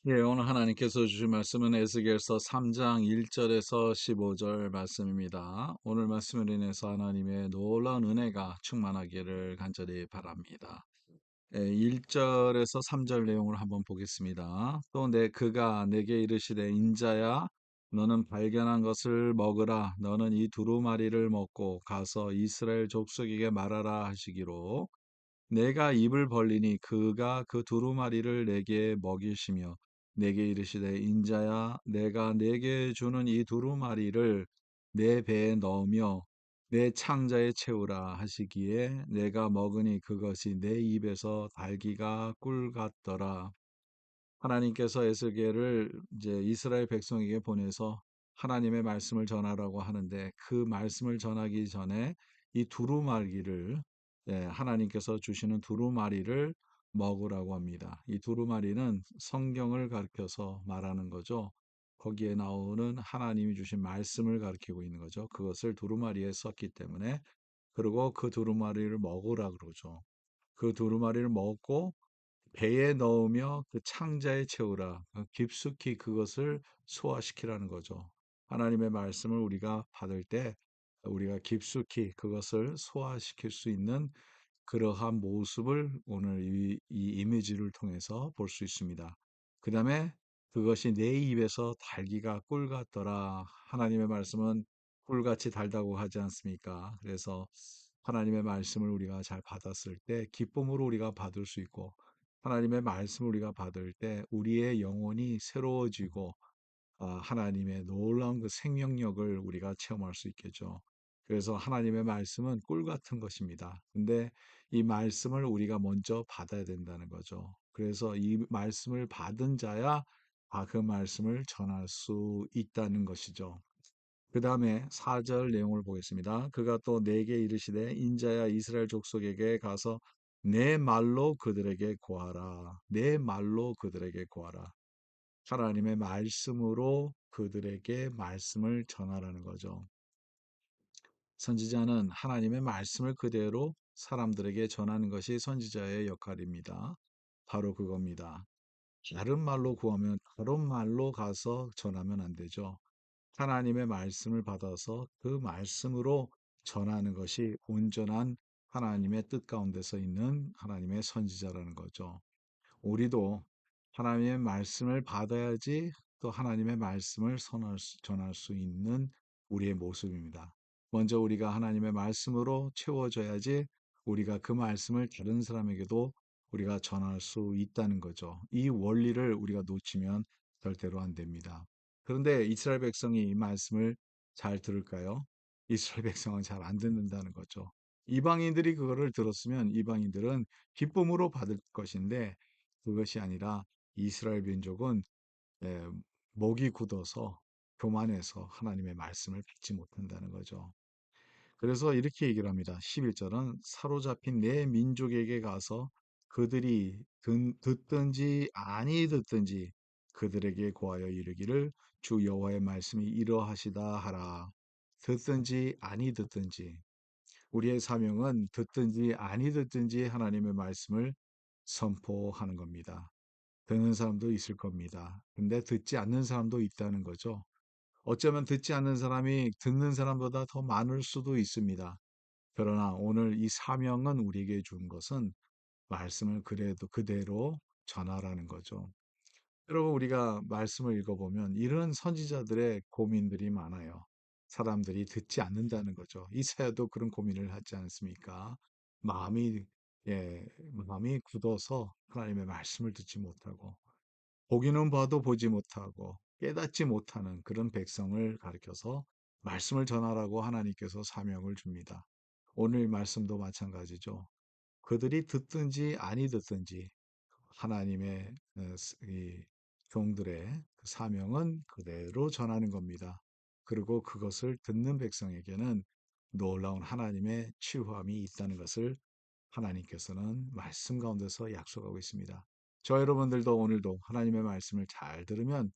예, 오늘 하나님께서 주신 말씀은 에스겔서 3장 1절에서 15절 말씀입니다. 오늘 말씀을 인해서 하나님의 놀라운 은혜가 충만하기를 간절히 바랍니다. 1절에서 3절 내용을 한번 보겠습니다. 또 그가 내게 이르시되 인자야 너는 발견한 것을 먹으라. 너는 이 두루마리를 먹고 가서 이스라엘 족속에게 말하라 하시기로 내가 입을 벌리니 그가 그 두루마리를 내게 먹이시며 내게 이르시되 인자야 내가 내게 주는 이 두루마리를 내 배에 넣으며 내 창자에 채우라 하시기에 내가 먹으니 그것이 내 입에서 달기가 꿀 같더라. 하나님께서 에스겔을 이제 이스라엘 백성에게 보내서 하나님의 말씀을 전하라고 하는데 그 말씀을 전하기 전에 이 두루마리를 하나님께서 주시는 두루마리를 먹으라고 합니다. 이 두루마리는 성경을 가리켜서 말하는 거죠. 거기에 나오는 하나님이 주신 말씀을 가리키고 있는 거죠. 그것을 두루마리에 썼기 때문에 그리고 그 두루마리를 먹으라 그러죠. 그 두루마리를 먹고 배에 넣으며 그 창자에 채우라. 깊숙이 그것을 소화시키라는 거죠. 하나님의 말씀을 우리가 받을 때 우리가 깊숙이 그것을 소화시킬 수 있는 그러한 모습을 오늘 이 이미지를 통해서 볼 수 있습니다. 그 다음에 그것이 내 입에서 달기가 꿀 같더라. 하나님의 말씀은 꿀같이 달다고 하지 않습니까? 그래서 하나님의 말씀을 우리가 잘 받았을 때 기쁨으로 우리가 받을 수 있고 하나님의 말씀을 우리가 받을 때 우리의 영혼이 새로워지고 하나님의 놀라운 그 생명력을 우리가 체험할 수 있겠죠. 그래서 하나님의 말씀은 꿀 같은 것입니다. 근데 이 말씀을 우리가 먼저 받아야 된다는 거죠. 그래서 이 말씀을 받은 자야 그 말씀을 전할 수 있다는 것이죠. 그 다음에 4절 내용을 보겠습니다. 그가 또 내게 이르시되 인자야 이스라엘 족속에게 가서 내 말로 그들에게 고하라. 내 말로 그들에게 고하라. 하나님의 말씀으로 그들에게 말씀을 전하라는 거죠. 선지자는 하나님의 말씀을 그대로 사람들에게 전하는 것이 선지자의 역할입니다. 바로 그겁니다. 다른 말로 구하면 다른 말로 가서 전하면 안 되죠. 하나님의 말씀을 받아서 그 말씀으로 전하는 것이 온전한 하나님의 뜻 가운데서 있는 하나님의 선지자라는 거죠. 우리도 하나님의 말씀을 받아야지 또 하나님의 말씀을 전할 수 있는 우리의 모습입니다. 먼저 우리가 하나님의 말씀으로 채워져야지 우리가 그 말씀을 다른 사람에게도 우리가 전할 수 있다는 거죠. 이 원리를 우리가 놓치면 절대로 안 됩니다. 그런데 이스라엘 백성이 이 말씀을 잘 들을까요? 이스라엘 백성은 잘 안 듣는다는 거죠. 이방인들이 그거를 들었으면 이방인들은 기쁨으로 받을 것인데 그것이 아니라 이스라엘 민족은 예, 목이 굳어서 교만해서 하나님의 말씀을 받지 못한다는 거죠. 그래서 이렇게 얘기를 합니다. 11절은 사로잡힌 내 민족에게 가서 그들이 듣든지 아니 듣든지 그들에게 고하여 이르기를 주 여호와의 말씀이 이러하시다 하라. 듣든지 아니 듣든지 우리의 사명은 듣든지 아니 듣든지 하나님의 말씀을 선포하는 겁니다. 듣는 사람도 있을 겁니다. 근데 듣지 않는 사람도 있다는 거죠. 어쩌면 듣지 않는 사람이 듣는 사람보다 더 많을 수도 있습니다. 그러나 오늘 이 사명은 우리에게 준 것은 말씀을 그래도 그대로 전하라는 거죠. 여러분, 우리가 말씀을 읽어보면 이런 선지자들의 고민들이 많아요. 사람들이 듣지 않는다는 거죠. 이사야도 그런 고민을 하지 않습니까? 마음이, 마음이 굳어서 하나님의 말씀을 듣지 못하고, 보기는 봐도 보지 못하고, 깨닫지 못하는 그런 백성을 가리켜서 말씀을 전하라고 하나님께서 사명을 줍니다. 오늘 말씀도 마찬가지죠. 그들이 듣든지 아니 듣든지 하나님의 이 종들의 그 사명은 그대로 전하는 겁니다. 그리고 그것을 듣는 백성에게는 놀라운 하나님의 치유함이 있다는 것을 하나님께서는 말씀 가운데서 약속하고 있습니다. 저 여러분들도 오늘도 하나님의 말씀을 잘 들으면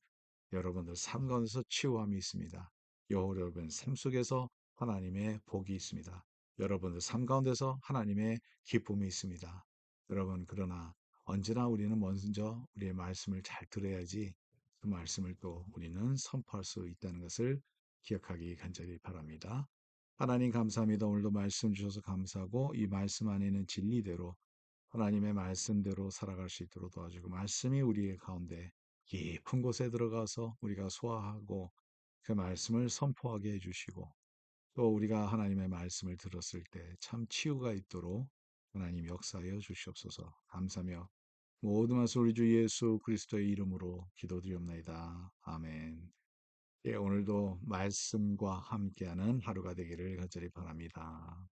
여러분들 삶 가운데서 치유함이 있습니다. 여러분 삶 속에서 하나님의 복이 있습니다. 여러분들 삶 가운데서 하나님의 기쁨이 있습니다. 여러분, 그러나 언제나 우리는 먼저 우리의 말씀을 잘 들어야지 그 말씀을 또 우리는 선포할 수 있다는 것을 기억하기 간절히 바랍니다. 하나님 감사합니다. 오늘도 말씀 주셔서 감사하고 이 말씀 안에 있는 진리대로 하나님의 말씀대로 살아갈 수 있도록 도와주고 말씀이 우리의 가운데 깊은 곳에 들어가서 우리가 소화하고 그 말씀을 선포하게 해주시고 또 우리가 하나님의 말씀을 들었을 때 참 치유가 있도록 하나님 역사하여 주시옵소서. 감사며 모든 말씀 우리 주 예수 그리스도의 이름으로 기도드리옵나이다. 아멘. 예, 오늘도 말씀과 함께하는 하루가 되기를 간절히 바랍니다.